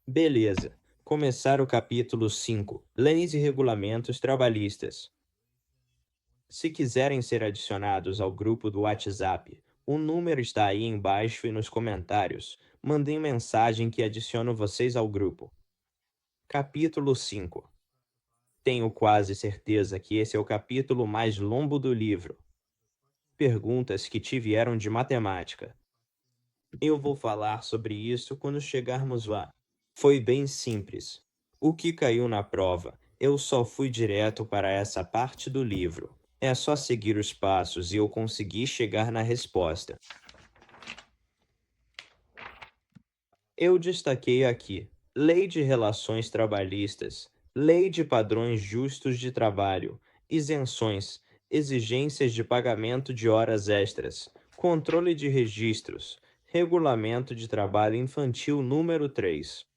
Beleza. Começar o capítulo 5. Leis e regulamentos trabalhistas. Se quiserem ser adicionados ao grupo do WhatsApp, o número está aí embaixo e nos comentários. Mandem mensagem que adiciono vocês ao grupo. Capítulo 5. Tenho quase certeza que esse é o capítulo mais longo do livro. Perguntas que te vieram de matemática. Eu vou falar sobre isso quando chegarmos lá. Foi bem simples. O que caiu na prova? Eu só fui direto para essa parte do livro. É só seguir os passos e eu consegui chegar na resposta. Eu destaquei aqui: Lei de Relações Trabalhistas, Lei de Padrões Justos de Trabalho, isenções, exigências de pagamento de horas extras, controle de registros, Regulamento de Trabalho Infantil número 3.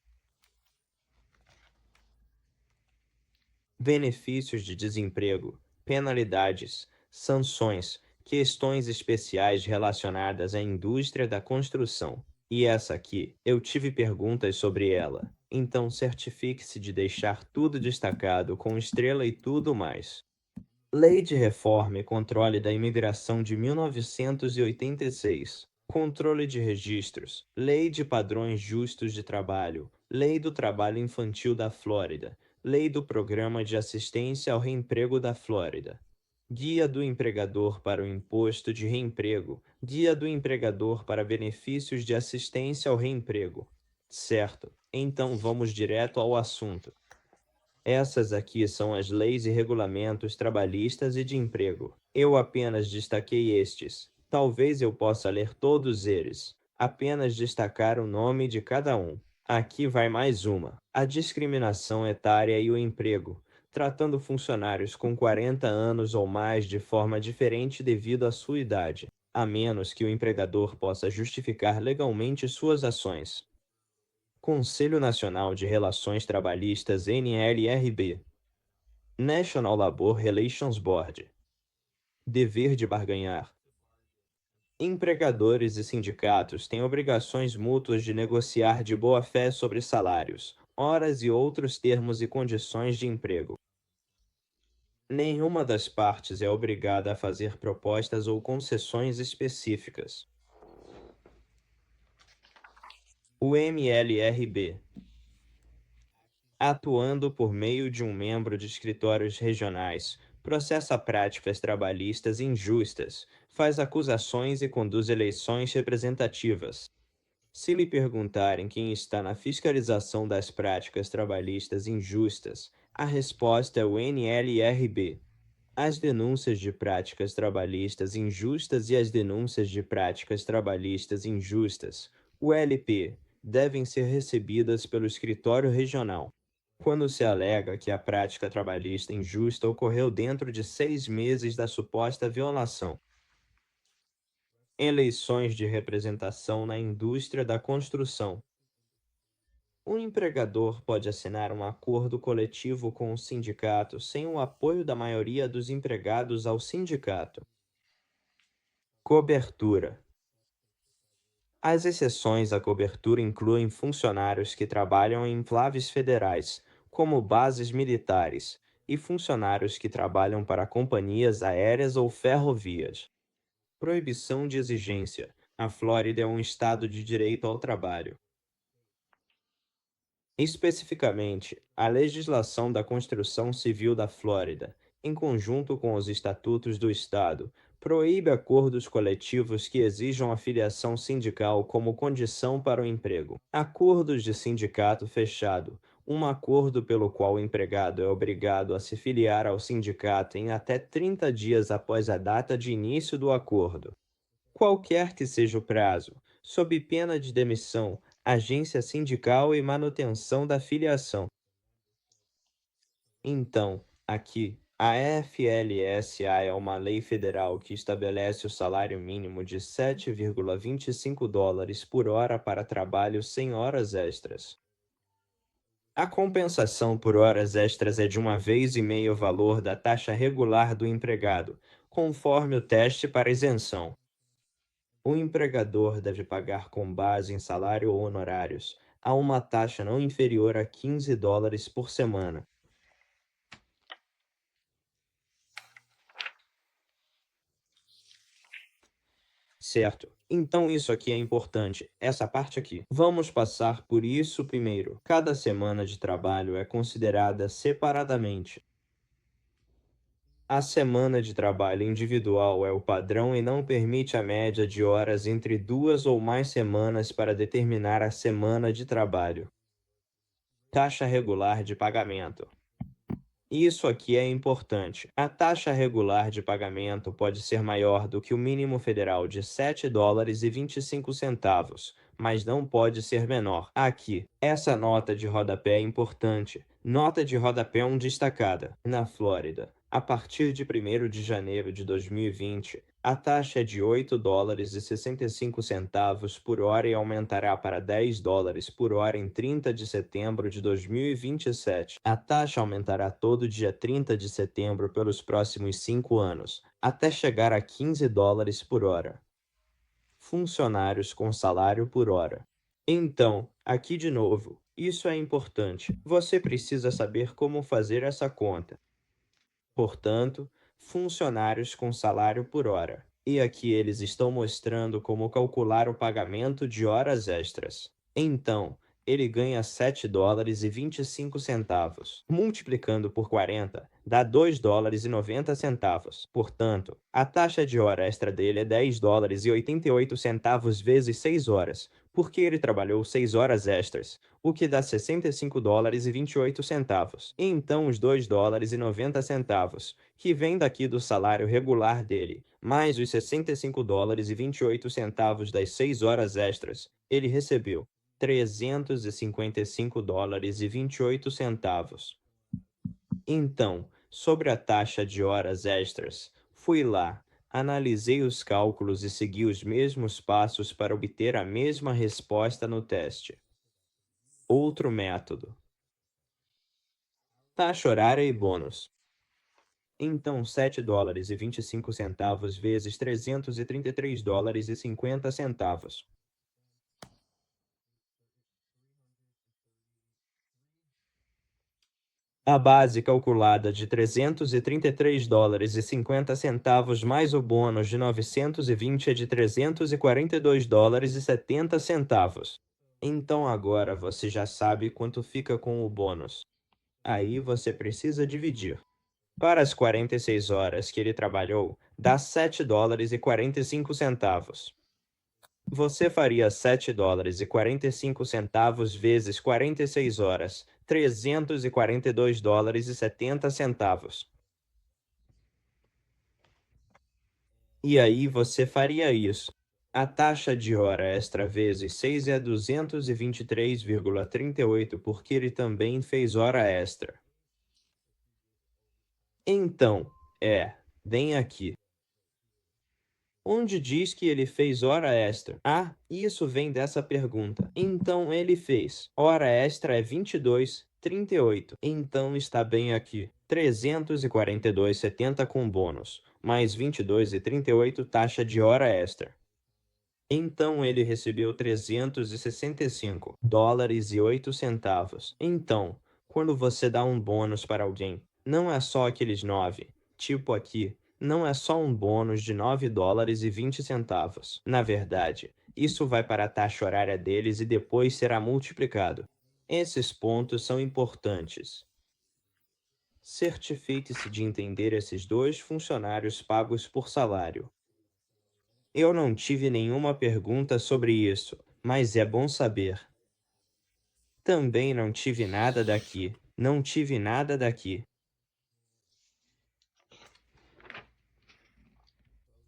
Benefícios de desemprego, penalidades, sanções, questões especiais relacionadas à indústria da construção. E essa aqui, eu tive perguntas sobre ela. Então certifique-se de deixar tudo destacado com estrela e tudo mais. Lei de Reforma e Controle da Imigração de 1986. Controle de registros. Lei de Padrões Justos de Trabalho. Lei do Trabalho Infantil da Flórida. Lei do Programa de Assistência ao Reemprego da Flórida. Guia do Empregador para o Imposto de Reemprego. Guia do Empregador para Benefícios de Assistência ao Reemprego. Certo, então vamos direto ao assunto. Essas aqui são as leis e regulamentos trabalhistas e de emprego. Eu apenas destaquei estes. Talvez eu possa ler todos eles. Apenas destacar o nome de cada um. Aqui vai mais uma. A discriminação etária e o emprego, tratando funcionários com 40 anos ou mais de forma diferente devido à sua idade, a menos que o empregador possa justificar legalmente suas ações. Conselho Nacional de Relações Trabalhistas NLRB. National Labor Relations Board. Dever de barganhar. Empregadores e sindicatos têm obrigações mútuas de negociar de boa-fé sobre salários, horas e outros termos e condições de emprego. Nenhuma das partes é obrigada a fazer propostas ou concessões específicas. O MLRB, atuando por meio de um membro de escritórios regionais, processa práticas trabalhistas injustas, faz acusações e conduz eleições representativas. Se lhe perguntarem quem está na fiscalização das práticas trabalhistas injustas, a resposta é o NLRB. As denúncias de práticas trabalhistas injustas e as denúncias de práticas trabalhistas injustas, o LP, devem ser recebidas pelo escritório regional. Quando se alega que a prática trabalhista injusta ocorreu dentro de 6 meses da suposta violação. Eleições de representação na indústria da construção. Um empregador pode assinar um acordo coletivo com o sindicato sem o apoio da maioria dos empregados ao sindicato. Cobertura. As exceções à cobertura incluem funcionários que trabalham em enclaves federais, como bases militares, e funcionários que trabalham para companhias aéreas ou ferrovias. Proibição de exigência. A Flórida é um estado de direito ao trabalho. Especificamente, a legislação da Construção Civil da Flórida, em conjunto com os estatutos do Estado, proíbe acordos coletivos que exijam a filiação sindical como condição para o emprego. Acordos de sindicato fechado, um acordo pelo qual o empregado é obrigado a se filiar ao sindicato em até 30 dias após a data de início do acordo. Qualquer que seja o prazo, sob pena de demissão, agência sindical e manutenção da filiação. Então, aqui, a FLSA é uma lei federal que estabelece o salário mínimo de 7,25 dólares por hora para trabalho sem horas extras. A compensação por horas extras é de 1,5 vezes o valor da taxa regular do empregado, conforme o teste para isenção. O empregador deve pagar com base em salário ou honorários, a uma taxa não inferior a $15 por semana. Certo. Então isso aqui é importante, essa parte aqui. Vamos passar por isso primeiro. Cada semana de trabalho é considerada separadamente. A semana de trabalho individual é o padrão e não permite a média de horas entre duas ou mais semanas para determinar a semana de trabalho. Taxa regular de pagamento. Isso aqui é importante. A taxa regular de pagamento pode ser maior do que o mínimo federal de $7,25, mas não pode ser menor. Aqui, essa nota de rodapé é importante. Nota de rodapé 1 destacada. Na Flórida, a partir de 1º de janeiro de 2020, a taxa é de $8,65 por hora e aumentará para $10 por hora em 30 de setembro de 2027. A taxa aumentará todo dia 30 de setembro pelos próximos 5 anos, até chegar a $15 por hora. Funcionários com salário por hora. Então, aqui de novo, isso é importante. Você precisa saber como fazer essa conta. Portanto, funcionários com salário por hora. E aqui eles estão mostrando como calcular o pagamento de horas extras. Então, ele ganha $7,25. Multiplicando por 40, dá $2,90. Portanto, a taxa de hora extra dele é $10,88 vezes 6 horas, porque ele trabalhou 6 horas extras, o que dá $65,28. Então, os $2,90, que vem daqui do salário regular dele, mais os $65,28 das 6 horas extras, ele recebeu $355,28. Então, sobre a taxa de horas extras, fui lá, analisei os cálculos e segui os mesmos passos para obter a mesma resposta no teste. Outro método. Taxa horária e bônus. Então, $7,25 vezes $333,50. A base calculada de $333,50 mais o bônus de 920 é de $342,70. Então agora você já sabe quanto fica com o bônus. Aí você precisa dividir. Para as 46 horas que ele trabalhou, dá $7,45. Você faria $7,45 vezes 46 horas, $342,70. E aí você faria isso. A taxa de hora extra vezes 6 é 223,38 porque ele também fez hora extra. Então, vem aqui. Onde diz que ele fez hora extra? Ah, isso vem dessa pergunta. Então ele fez. Hora extra é 22,38. Então está bem aqui. 342,70 com bônus, mais 22,38 taxa de hora extra. Então ele recebeu $365,08. Então, quando você dá um bônus para alguém, não é só aqueles 9, tipo aqui, não é só um bônus de $9,20. Na verdade, isso vai para a taxa horária deles e depois será multiplicado. Esses pontos são importantes. Certifique-se de entender esses dois funcionários pagos por salário. Eu não tive nenhuma pergunta sobre isso, mas é bom saber. Também não tive nada daqui. Não tive nada daqui.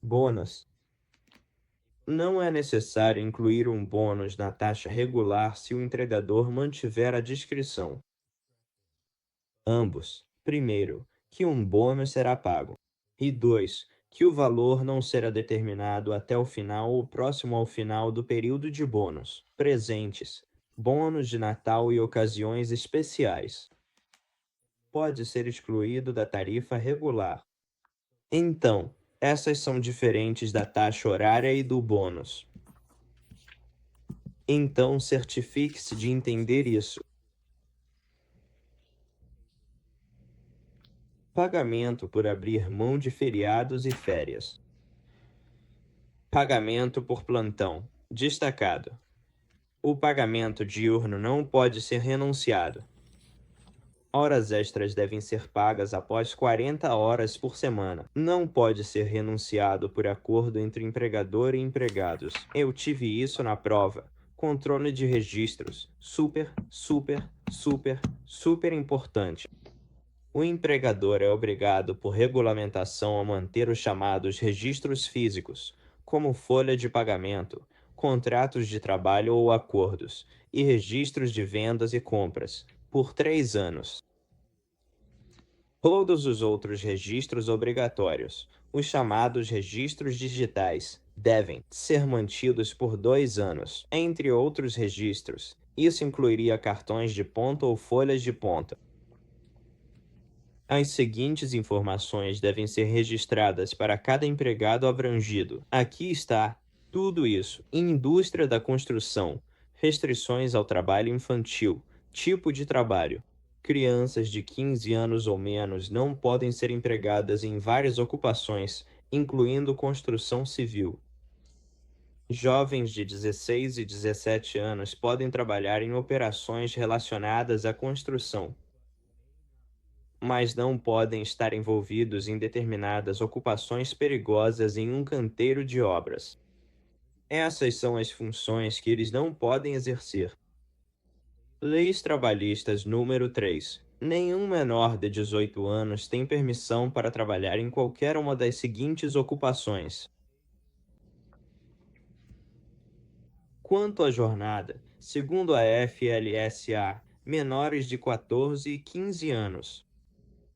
Bônus. Não é necessário incluir um bônus na taxa regular se o entregador mantiver a discrição. Ambos. Primeiro, que um bônus será pago. E 2, que o valor não será determinado até o final ou próximo ao final do período de bônus. Presentes. Bônus de Natal e ocasiões especiais. Pode ser excluído da tarifa regular. Então, essas são diferentes da taxa horária e do bônus. Então certifique-se de entender isso. Pagamento por abrir mão de feriados e férias. Pagamento por plantão. Destacado: o pagamento diurno não pode ser renunciado. Horas extras devem ser pagas após 40 horas por semana. Não pode ser renunciado por acordo entre empregador e empregados. Eu tive isso na prova. Controle de registros. Super, super, super, super importante. O empregador é obrigado por regulamentação a manter os chamados registros físicos, como folha de pagamento, contratos de trabalho ou acordos, e registros de vendas e compras, por 3 anos. Todos os outros registros obrigatórios, os chamados registros digitais, devem ser mantidos por 2 anos, entre outros registros. Isso incluiria cartões de ponta ou folhas de ponta. As seguintes informações devem ser registradas para cada empregado abrangido. Aqui está tudo isso: indústria da construção, restrições ao trabalho infantil, tipo de trabalho. Crianças de 15 anos ou menos não podem ser empregadas em várias ocupações, incluindo construção civil. Jovens de 16 e 17 anos podem trabalhar em operações relacionadas à construção, mas não podem estar envolvidos em determinadas ocupações perigosas em um canteiro de obras. Essas são as funções que eles não podem exercer. Leis Trabalhistas número 3. Nenhum menor de 18 anos tem permissão para trabalhar em qualquer uma das seguintes ocupações. Quanto à jornada, segundo a FLSA, menores de 14 e 15 anos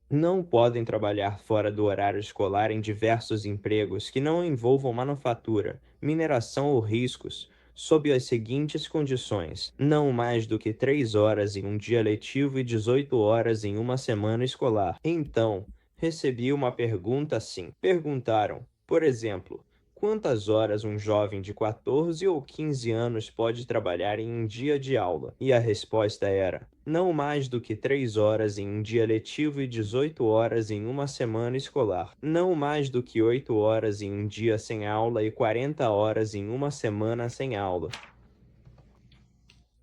não podem trabalhar fora do horário escolar em diversos empregos que não envolvam manufatura, mineração ou riscos, sob as seguintes condições: não mais do que 3 horas em um dia letivo e 18 horas em uma semana escolar. Então, recebi uma pergunta assim. Perguntaram, por exemplo, quantas horas um jovem de 14 ou 15 anos pode trabalhar em um dia de aula? E a resposta era: não mais do que 3 horas em um dia letivo e 18 horas em uma semana escolar. Não mais do que 8 horas em um dia sem aula e 40 horas em uma semana sem aula.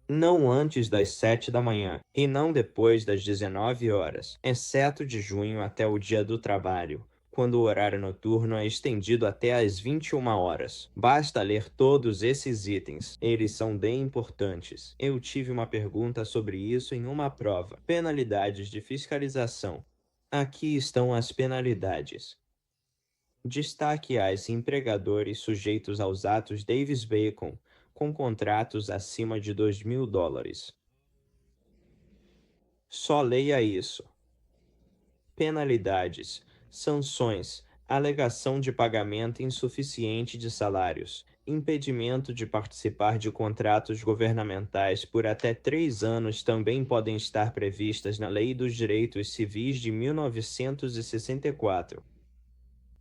Não antes das 7 da manhã, e não depois das 19 horas, exceto de junho até o Dia do Trabalho, quando o horário noturno é estendido até às 21 horas. Basta ler todos esses itens, eles são bem importantes. Eu tive uma pergunta sobre isso em uma prova. Penalidades de fiscalização. Aqui estão as penalidades. Destaque aos empregadores sujeitos aos atos Davis-Bacon, com contratos acima de $2.000. Só leia isso. Penalidades, sanções, alegação de pagamento insuficiente de salários, impedimento de participar de contratos governamentais por até 3 anos também podem estar previstas na Lei dos Direitos Civis de 1964.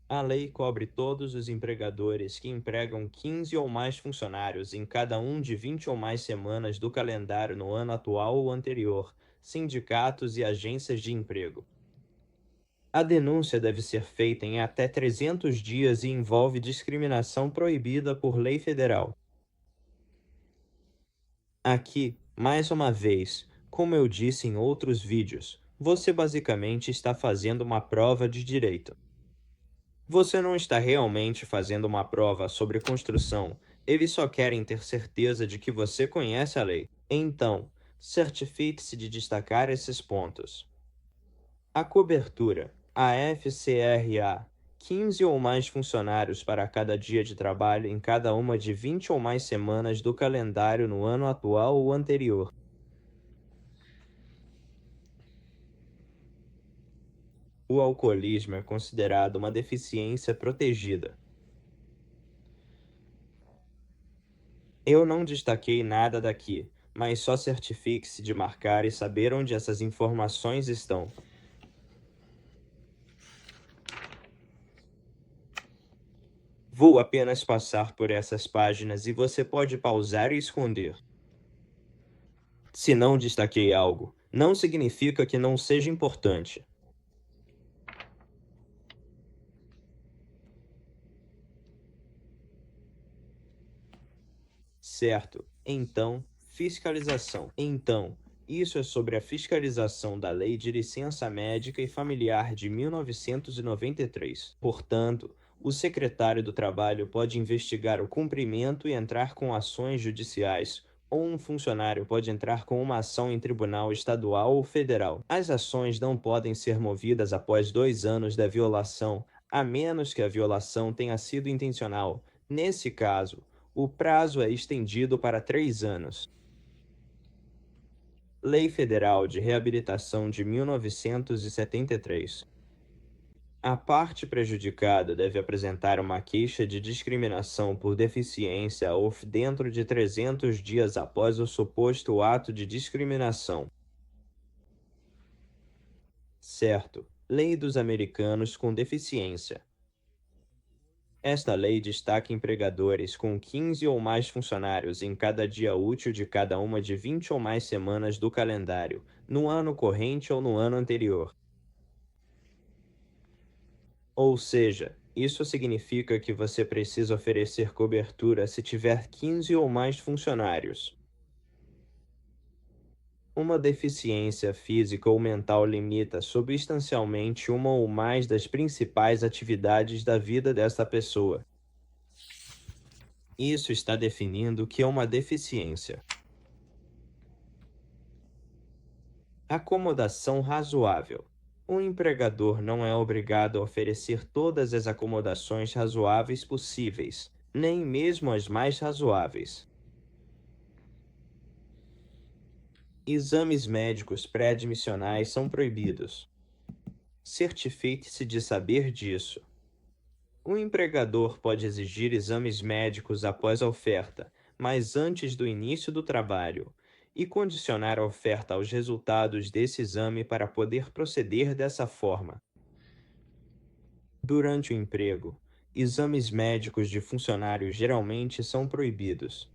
A lei cobre todos os empregadores que empregam 15 ou mais funcionários em cada um de 20 ou mais semanas do calendário no ano atual ou anterior, sindicatos e agências de emprego. A denúncia deve ser feita em até 300 dias e envolve discriminação proibida por lei federal. Aqui, mais uma vez, como eu disse em outros vídeos, você basicamente está fazendo uma prova de direito. Você não está realmente fazendo uma prova sobre construção, eles só querem ter certeza de que você conhece a lei. Então, certifique-se de destacar esses pontos. A cobertura. A FCRA. 15 ou mais funcionários para cada dia de trabalho em cada uma de 20 ou mais semanas do calendário no ano atual ou anterior. O alcoolismo é considerado uma deficiência protegida. Eu não destaquei nada daqui, mas só certifique-se de marcar e saber onde essas informações estão. Vou apenas passar por essas páginas e você pode pausar e esconder. Se não destaquei algo, não significa que não seja importante. Certo. Então, fiscalização. Então, isso é sobre a fiscalização da Lei de Licença Médica e Familiar de 1993. Portanto, o secretário do Trabalho pode investigar o cumprimento e entrar com ações judiciais, ou um funcionário pode entrar com uma ação em tribunal estadual ou federal. As ações não podem ser movidas após 2 anos da violação, a menos que a violação tenha sido intencional. Nesse caso, o prazo é estendido para 3 anos. Lei Federal de Reabilitação de 1973. A parte prejudicada deve apresentar uma queixa de discriminação por deficiência OFF dentro de 300 dias após o suposto ato de discriminação. Certo. Lei dos Americanos com Deficiência. Esta lei destaca empregadores com 15 ou mais funcionários em cada dia útil de cada uma de 20 ou mais semanas do calendário, no ano corrente ou no ano anterior. Ou seja, isso significa que você precisa oferecer cobertura se tiver 15 ou mais funcionários. Uma deficiência física ou mental limita substancialmente uma ou mais das principais atividades da vida desta pessoa. Isso está definindo o que é uma deficiência. Acomodação razoável. Um empregador não é obrigado a oferecer todas as acomodações razoáveis possíveis, nem mesmo as mais razoáveis. Exames médicos pré-admissionais são proibidos. Certifique-se de saber disso. Um empregador pode exigir exames médicos após a oferta, mas antes do início do trabalho, e condicionar a oferta aos resultados desse exame para poder proceder dessa forma. Durante o emprego, exames médicos de funcionários geralmente são proibidos.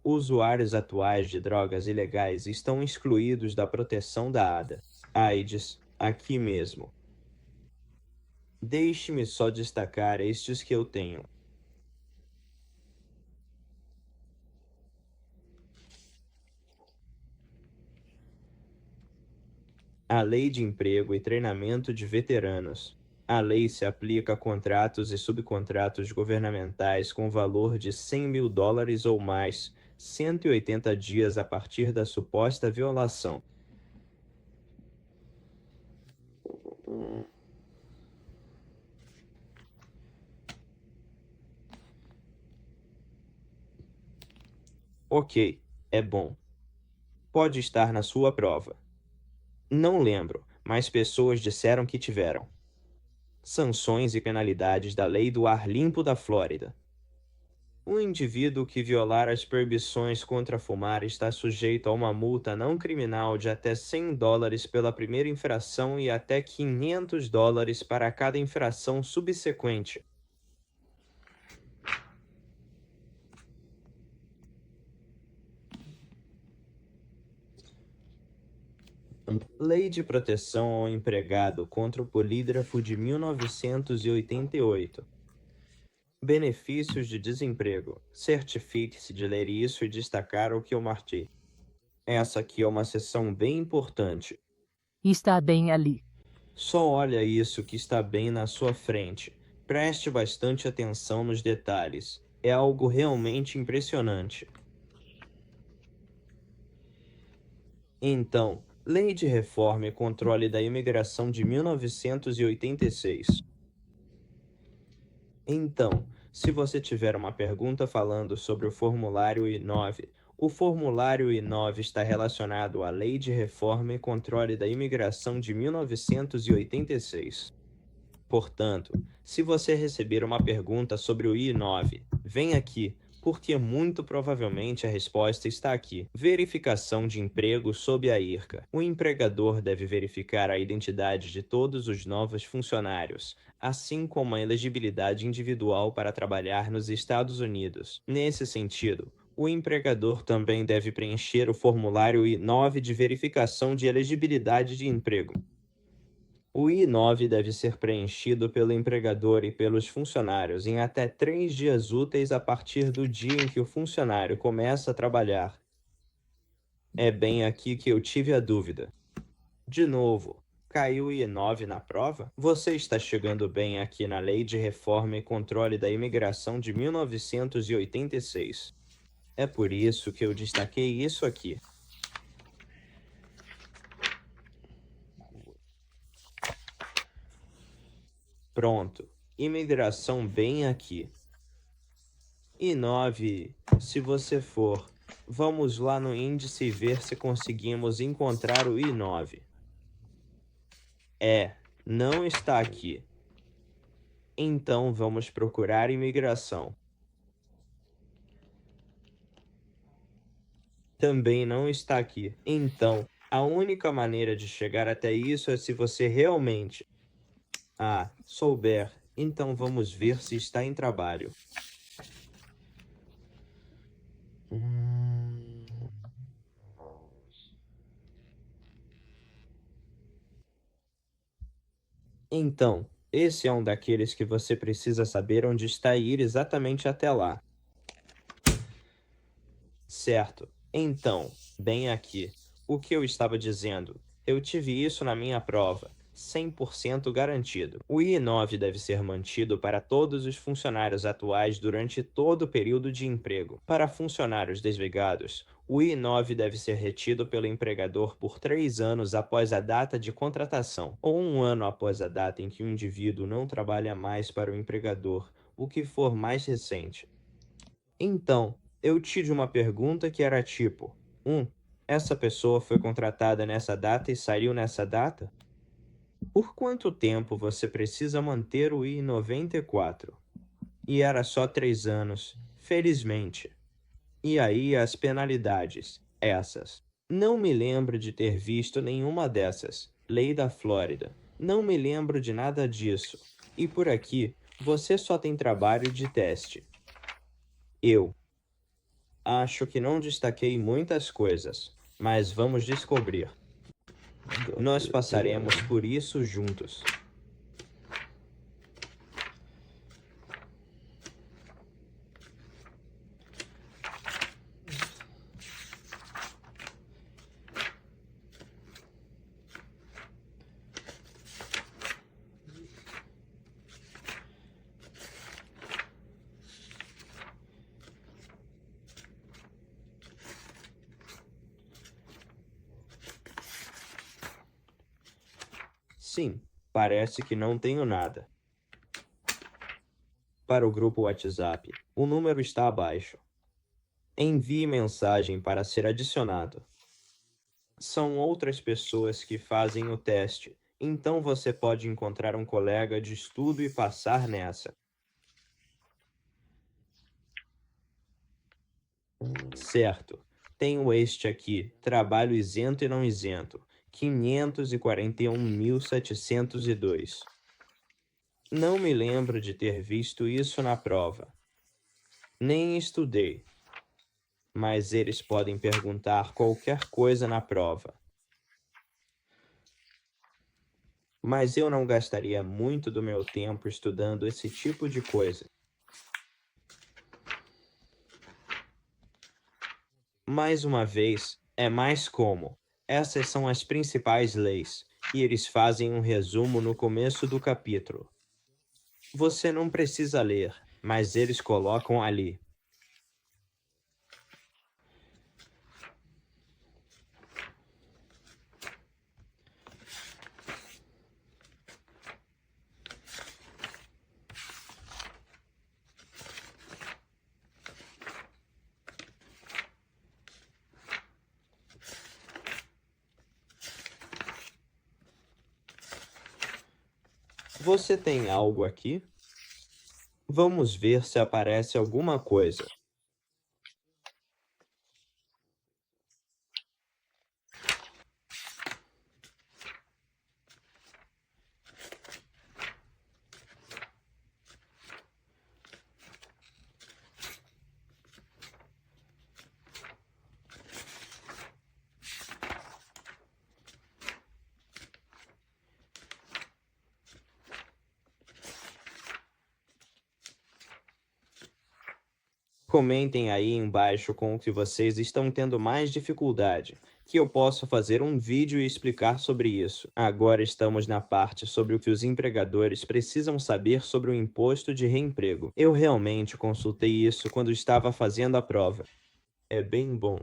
Usuários atuais de drogas ilegais estão excluídos da proteção da ADA. AIDS, aqui mesmo. Deixe-me só destacar estes que eu tenho. A Lei de Emprego e Treinamento de Veteranos. A lei se aplica a contratos e subcontratos governamentais com valor de US$ 100.000 ou mais, 180 dias a partir da suposta violação. Ok, é bom. Pode estar na sua prova. Não lembro, mas pessoas disseram que tiveram. Sanções e penalidades da Lei do Ar Limpo da Flórida. Um indivíduo que violar as proibições contra fumar está sujeito a uma multa não criminal de até US$ 100 pela primeira infração e até US$ 500 para cada infração subsequente. Lei de Proteção ao Empregado contra o Polígrafo de 1988. Benefícios de desemprego. Certifique-se de ler isso e destacar o que eu marquei. Essa aqui é uma seção bem importante. Está bem ali. Só olha isso que está bem na sua frente. Preste bastante atenção nos detalhes. É algo realmente impressionante. Então, Lei de Reforma e Controle da Imigração de 1986. Então, se você tiver uma pergunta falando sobre o formulário I-9, o formulário I-9 está relacionado à Lei de Reforma e Controle da Imigração de 1986. Portanto, se você receber uma pergunta sobre o I-9, vem aqui, Porque muito provavelmente a resposta está aqui. Verificação de emprego sob a IRCA. O empregador deve verificar a identidade de todos os novos funcionários, assim como a elegibilidade individual para trabalhar nos Estados Unidos. Nesse sentido, o empregador também deve preencher o formulário I-9 de verificação de elegibilidade de emprego. O I-9 deve ser preenchido pelo empregador e pelos funcionários em até 3 dias úteis a partir do dia em que o funcionário começa a trabalhar. É bem aqui que eu tive a dúvida. De novo, caiu o I-9 na prova? Você está chegando bem aqui na Lei de Reforma e Controle da Imigração de 1986. É por isso que eu destaquei isso aqui. Pronto. Imigração bem aqui. I-9, se você for, vamos lá no índice e ver se conseguimos encontrar o I-9. Não está aqui. Então vamos procurar imigração. Também não está aqui. Então, a única maneira de chegar até isso é se você realmente souber. Então vamos ver se está em trabalho. Então, esse é um daqueles que você precisa saber onde está e ir exatamente até lá. Certo. Então, bem aqui. O que eu estava dizendo? Eu tive isso na minha prova. 100% garantido. O I-9 deve ser mantido para todos os funcionários atuais durante todo o período de emprego. Para funcionários desligados, o I-9 deve ser retido pelo empregador por 3 anos após a data de contratação, ou 1 ano após a data em que o indivíduo não trabalha mais para o empregador, o que for mais recente. Então, eu tive uma pergunta que era tipo: essa pessoa foi contratada nessa data e saiu nessa data? Por quanto tempo você precisa manter o I-94? E era só 3 anos, felizmente. E aí as penalidades, essas. Não me lembro de ter visto nenhuma dessas. Lei da Flórida. Não me lembro de nada disso. E por aqui, você só tem trabalho de teste. Eu acho que não destaquei muitas coisas, mas vamos descobrir. Nós passaremos por isso juntos. Sim, parece que não tenho nada. Para o grupo WhatsApp, o número está abaixo. Envie mensagem para ser adicionado. São outras pessoas que fazem o teste, então você pode encontrar um colega de estudo e passar nessa. Certo. Tenho este aqui, trabalho isento e não isento, 541.702. Não me lembro de ter visto isso na prova. Nem estudei. Mas eles podem perguntar qualquer coisa na prova. Mas eu não gastaria muito do meu tempo estudando esse tipo de coisa. Mais uma vez, é mais como. Essas são as principais leis, e eles fazem um resumo no começo do capítulo. Você não precisa ler, mas eles colocam ali. Você tem algo aqui? Vamos ver se aparece alguma coisa. Comentem aí embaixo com o que vocês estão tendo mais dificuldade, que eu posso fazer um vídeo e explicar sobre isso. Agora estamos na parte sobre o que os empregadores precisam saber sobre o imposto de reemprego. Eu realmente consultei isso quando estava fazendo a prova. É bem bom.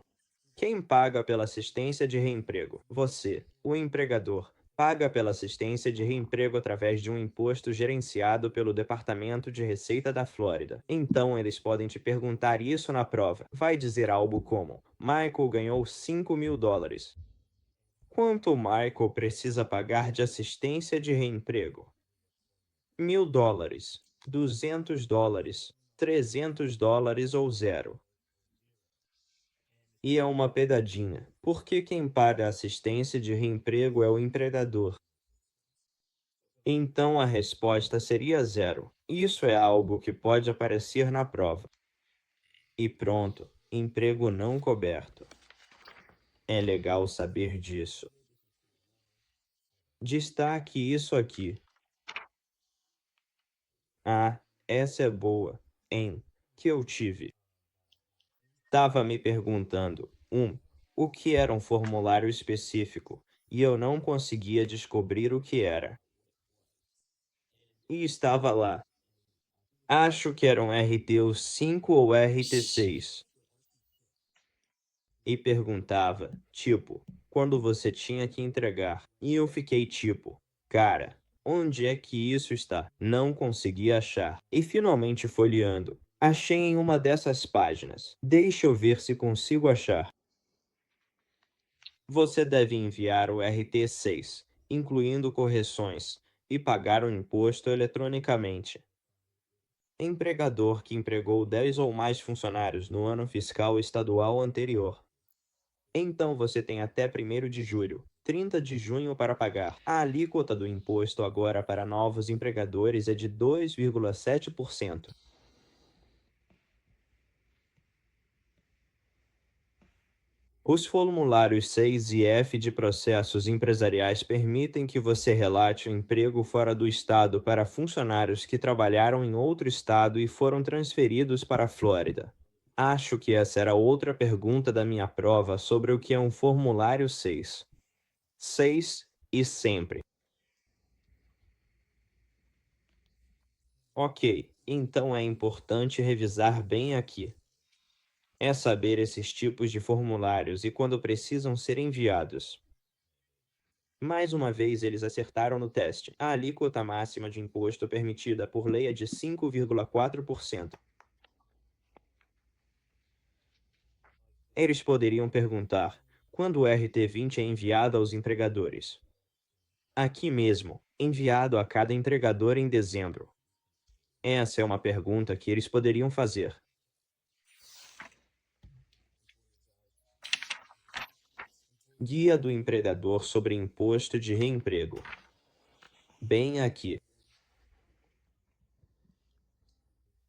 Quem paga pela assistência de reemprego? Você, o empregador, paga pela assistência de reemprego através de um imposto gerenciado pelo Departamento de Receita da Flórida. Então eles podem te perguntar isso na prova. Vai dizer algo como: Michael ganhou $5.000. Quanto o Michael precisa pagar de assistência de reemprego? $1.000, $200, $300 ou zero? E é uma pegadinha, porque quem paga a assistência de reemprego é o empregador. Então a resposta seria zero. Isso é algo que pode aparecer na prova. E pronto, emprego não coberto. É legal saber disso. Destaque isso aqui. Ah, essa é boa, hein? Que eu tive. Tava me perguntando, o que era um formulário específico, e eu não conseguia descobrir o que era. E estava lá. Acho que eram RT5 ou RT6. E perguntava, tipo, quando você tinha que entregar. E eu fiquei tipo, cara, onde é que isso está? Não consegui achar. E finalmente folheando, achei em uma dessas páginas. Deixa eu ver se consigo achar. Você deve enviar o RT6, incluindo correções, e pagar o imposto eletronicamente. Empregador que empregou 10 ou mais funcionários no ano fiscal estadual anterior. Então você tem até 1º de julho, 30 de junho para pagar. A alíquota do imposto agora para novos empregadores é de 2,7%. Os formulários 6 e F de processos empresariais permitem que você relate o emprego fora do estado para funcionários que trabalharam em outro estado e foram transferidos para a Flórida. Acho que essa era outra pergunta da minha prova sobre o que é um formulário 6. 6 e sempre. Ok, então é importante revisar bem aqui. É saber esses tipos de formulários e quando precisam ser enviados. Mais uma vez eles acertaram no teste. A alíquota máxima de imposto permitida por lei é de 5,4%. Eles poderiam perguntar: quando o RT20 é enviado aos empregadores? Aqui mesmo, enviado a cada entregador em dezembro. Essa é uma pergunta que eles poderiam fazer. Guia do empregador sobre imposto de reemprego. Bem aqui.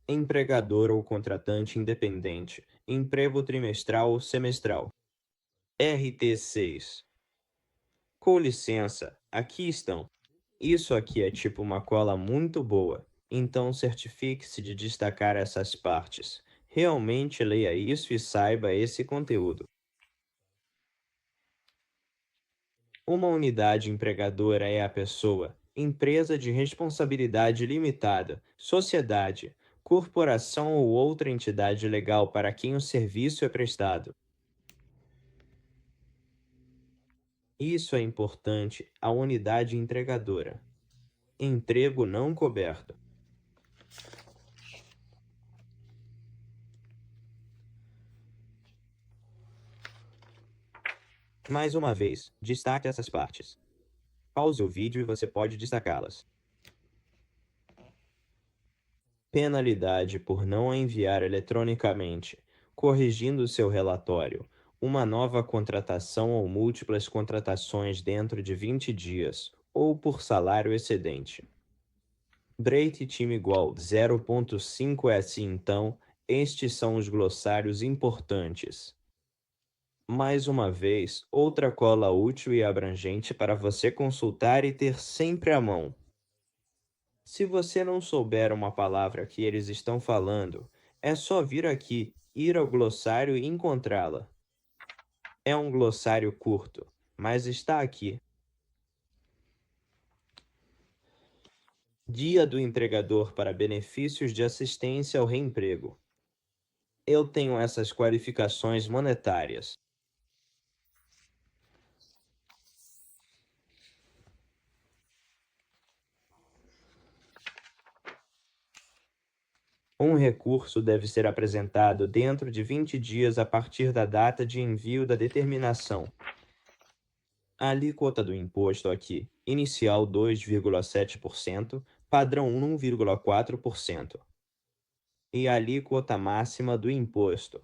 Empregador ou contratante independente, emprego trimestral ou semestral. RT6. Com licença, aqui estão. Isso aqui é tipo uma cola muito boa, então certifique-se de destacar essas partes. Realmente leia isso e saiba esse conteúdo. Uma unidade empregadora é a pessoa, empresa de responsabilidade limitada, sociedade, corporação ou outra entidade legal para quem o serviço é prestado. Isso é importante, a unidade entregadora. Emprego não coberto. Mais uma vez, destaque essas partes. Pause o vídeo e você pode destacá-las. Penalidade por não enviar eletronicamente, corrigindo seu relatório, uma nova contratação ou múltiplas contratações dentro de 20 dias, ou por salário excedente. Rate time igual 0,5S. Então, estes são os glossários importantes. Mais uma vez, outra cola útil e abrangente para você consultar e ter sempre à mão. Se você não souber uma palavra que eles estão falando, É só vir aqui, ir ao glossário e encontrá-la. É um glossário curto, mas está aqui. Dia do Empregador para Benefícios de Assistência ao Reemprego. Eu tenho essas qualificações monetárias. Um recurso deve ser apresentado dentro de 20 dias a partir da data de envio da determinação. A alíquota do imposto aqui, inicial 2,7%, padrão 1,4%. E a alíquota máxima do imposto.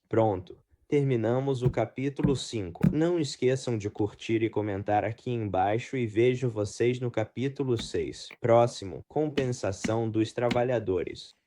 Pronto, terminamos o capítulo 5. Não esqueçam de curtir e comentar aqui embaixo e vejo vocês no capítulo 6. Próximo, compensação dos trabalhadores.